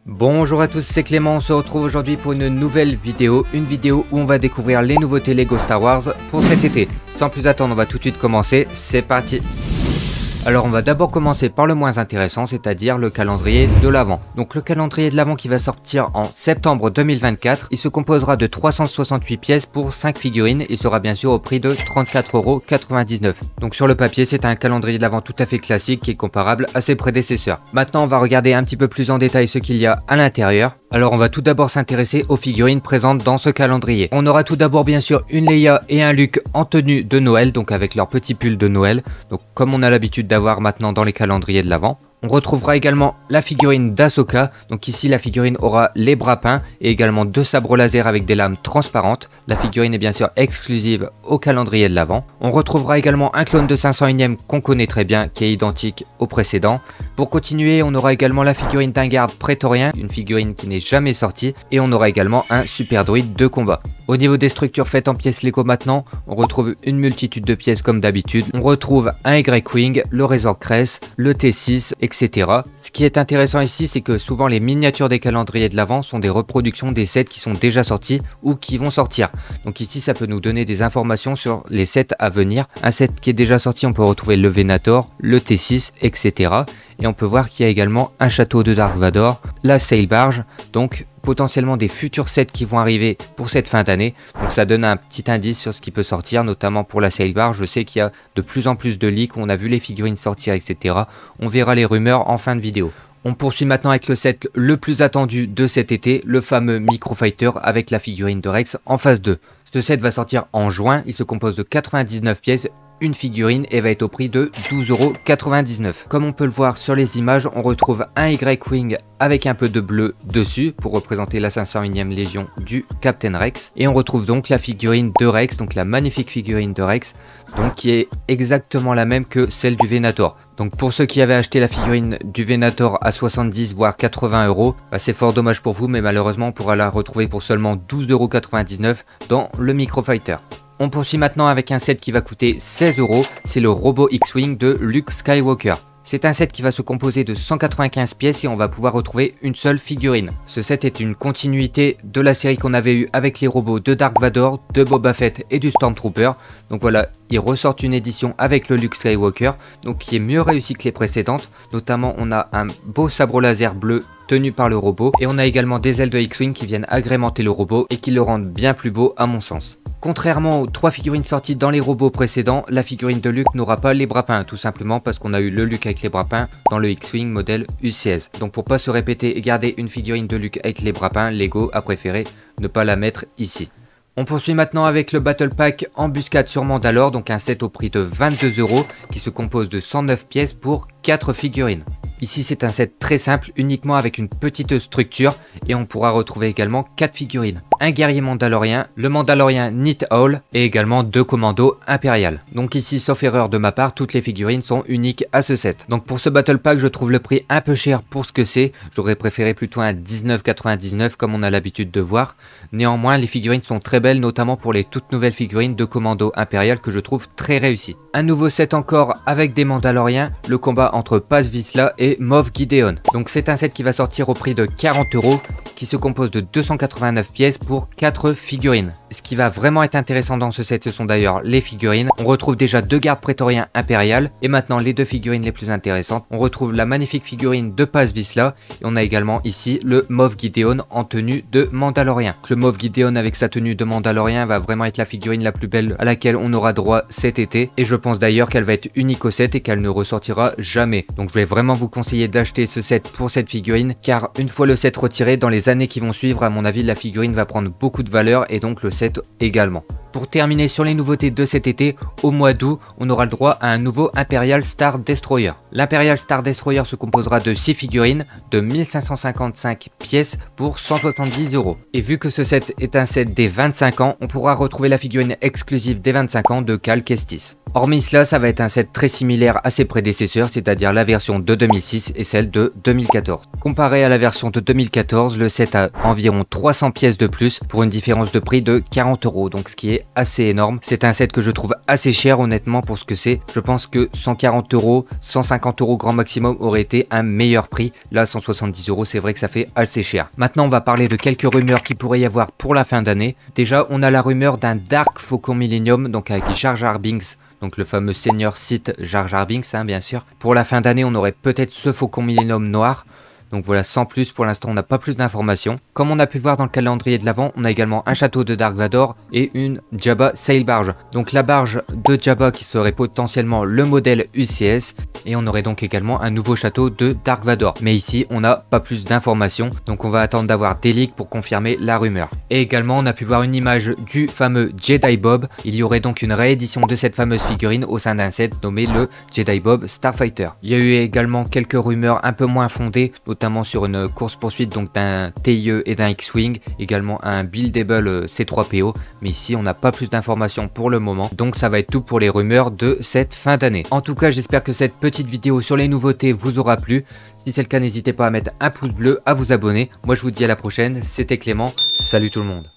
Bonjour à tous, c'est Clément, on se retrouve aujourd'hui pour une nouvelle vidéo, où on va découvrir les nouveautés Lego Star Wars pour cet été. Sans plus attendre, on va tout de suite commencer, c'est parti. Alors on va d'abord commencer par le moins intéressant, c'est-à-dire le calendrier de l'Avent. Donc le calendrier de l'Avent qui va sortir en septembre 2024, il se composera de 368 pièces pour 5 figurines et sera bien sûr au prix de 34,99 €. Donc sur le papier, c'est un calendrier de l'Avent tout à fait classique qui est comparable à ses prédécesseurs. Maintenant on va regarder un petit peu plus en détail ce qu'il y a à l'intérieur. Alors on va tout d'abord s'intéresser aux figurines présentes dans ce calendrier. On aura tout d'abord bien sûr une Leia et un Luke en tenue de Noël, donc avec leur petit pull de Noël, donc comme on a l'habitude d'avoir maintenant dans les calendriers de l'Avent. On retrouvera également la figurine d'Ahsoka, donc ici la figurine aura les bras peints et également deux sabres laser avec des lames transparentes. La figurine est bien sûr exclusive au calendrier de l'Avent. On retrouvera également un clone de 501ème qu'on connaît très bien, qui est identique au précédent. Pour continuer, on aura également la figurine d'un garde prétorien, une figurine qui n'est jamais sortie, et on aura également un super droïde de combat. Au niveau des structures faites en pièces Lego maintenant, on retrouve une multitude de pièces comme d'habitude. On retrouve un Y-Wing, le Razor Crest, le T6, etc. Ce qui est intéressant ici, c'est que souvent les miniatures des calendriers de l'Avent sont des reproductions des sets qui sont déjà sortis ou qui vont sortir. Donc ici, ça peut nous donner des informations sur les sets à venir. Un set qui est déjà sorti, on peut retrouver le Venator, le T6, etc. Et on peut voir qu'il y a également un château de Dark Vador, la Sail Barge, donc potentiellement des futurs sets qui vont arriver pour cette fin d'année. Donc ça donne un petit indice sur ce qui peut sortir, notamment pour la Sail Barge. Je sais qu'il y a de plus en plus de leaks, on a vu les figurines sortir, etc. On verra les rumeurs en fin de vidéo. On poursuit maintenant avec le set le plus attendu de cet été, le fameux Microfighter avec la figurine de Rex en phase 2. Ce set va sortir en juin, il se compose de 99 pièces, une figurine et va être au prix de 12,99 €. Comme on peut le voir sur les images, on retrouve un Y-Wing avec un peu de bleu dessus pour représenter la 501ème Légion du Captain Rex. Et on retrouve donc la figurine de Rex, donc la magnifique figurine de Rex, donc qui est exactement la même que celle du Venator. Donc pour ceux qui avaient acheté la figurine du Venator à 70 voire 80 €, c'est fort dommage pour vous, mais malheureusement on pourra la retrouver pour seulement 12,99 € dans le Microfighter. On poursuit maintenant avec un set qui va coûter 16 €, c'est le robot X-Wing de Luke Skywalker. C'est un set qui va se composer de 195 pièces et on va pouvoir retrouver une seule figurine. Ce set est une continuité de la série qu'on avait eue avec les robots de Dark Vador, de Boba Fett et du Stormtrooper. Donc voilà, ils ressortent une édition avec le Luke Skywalker, donc qui est mieux réussi que les précédentes. Notamment, on a un beau sabre laser bleu tenu par le robot et on a également des ailes de X-Wing qui viennent agrémenter le robot et qui le rendent bien plus beau à mon sens. Contrairement aux 3 figurines sorties dans les robots précédents, la figurine de Luke n'aura pas les bras peints, tout simplement parce qu'on a eu le Luke avec les bras peints dans le X-Wing modèle U16. Donc pour pas se répéter et garder une figurine de Luke avec les bras peints, Lego a préféré ne pas la mettre ici. On poursuit maintenant avec le Battle Pack Embuscade sur Mandalore, donc un set au prix de 22 € qui se compose de 109 pièces pour 4 figurines. Ici c'est un set très simple, uniquement avec une petite structure et on pourra retrouver également 4 figurines. Un guerrier mandalorien, le mandalorien Nit Owl et également 2 commandos impériales. Donc ici, sauf erreur de ma part, toutes les figurines sont uniques à ce set. Donc pour ce Battle Pack, je trouve le prix un peu cher pour ce que c'est. J'aurais préféré plutôt un 19,99 € comme on a l'habitude de voir. Néanmoins, les figurines sont très belles, notamment pour les toutes nouvelles figurines de commando impérial que je trouve très réussies. Un nouveau set encore avec des mandaloriens, le combat entre Paz Vizsla et Moff Gideon. Donc c'est un set qui va sortir au prix de 40 €, qui se compose de 289 pièces pour 4 figurines. Ce qui va vraiment être intéressant dans ce set, ce sont d'ailleurs les figurines. On retrouve déjà 2 gardes prétoriens impériales et maintenant les 2 figurines les plus intéressantes. On retrouve la magnifique figurine de Paz Vizsla et on a également ici le Moff Gideon en tenue de Mandalorien. Le Moff Gideon avec sa tenue de Mandalorien va vraiment être la figurine la plus belle à laquelle on aura droit cet été et je pense d'ailleurs qu'elle va être unique au set et qu'elle ne ressortira jamais. Donc je vais vraiment vous conseiller d'acheter ce set pour cette figurine car une fois le set retiré, dans les années qui vont suivre, à mon avis, la figurine va prendre beaucoup de valeur et donc le set également. Pour terminer sur les nouveautés de cet été, au mois d'août, on aura le droit à un nouveau Imperial Star Destroyer. L'Imperial Star Destroyer se composera de 6 figurines de 1555 pièces pour 170 €. Et vu que ce set est un set des 25 ans, on pourra retrouver la figurine exclusive des 25 ans de Cal Kestis. Hormis cela, ça va être un set très similaire à ses prédécesseurs, c'est-à-dire la version de 2006 et celle de 2014. Comparé à la version de 2014, le set a environ 300 pièces de plus pour une différence de prix de 40 €, donc ce qui est assez énorme. C'est un set que je trouve assez cher honnêtement pour ce que c'est. Je pense que 140 €, 150 € grand maximum aurait été un meilleur prix. Là 170 €, c'est vrai que ça fait assez cher. Maintenant on va parler de quelques rumeurs qu'il pourrait y avoir pour la fin d'année. Déjà on a la rumeur d'un Dark Faucon Millennium, donc avec Jar Jar Binks. Donc le fameux senior Sith Jar Jar Binks, hein, bien sûr. Pour la fin d'année, on aurait peut-être ce Faucon Millennium noir. Donc voilà, sans plus, pour l'instant on n'a pas plus d'informations. Comme on a pu le voir dans le calendrier de l'avant, on a également un château de Dark Vador et une Jabba Sail Barge. Donc la barge de Jabba qui serait potentiellement le modèle UCS. Et on aurait donc également un nouveau château de Dark Vador. Mais ici, on n'a pas plus d'informations. Donc on va attendre d'avoir des leaks pour confirmer la rumeur. Et également, on a pu voir une image du fameux Jedi Bob. Il y aurait donc une réédition de cette fameuse figurine au sein d'un set nommé le Jedi Bob Starfighter. Il y a eu également quelques rumeurs un peu moins fondées, notamment sur une course-poursuite donc d'un TIE et d'un X-Wing, également un buildable C3PO, mais ici on n'a pas plus d'informations pour le moment, donc ça va être tout pour les rumeurs de cette fin d'année. En tout cas, j'espère que cette petite vidéo sur les nouveautés vous aura plu. Si c'est le cas, n'hésitez pas à mettre un pouce bleu, à vous abonner. Moi je vous dis à la prochaine, c'était Clément, salut tout le monde.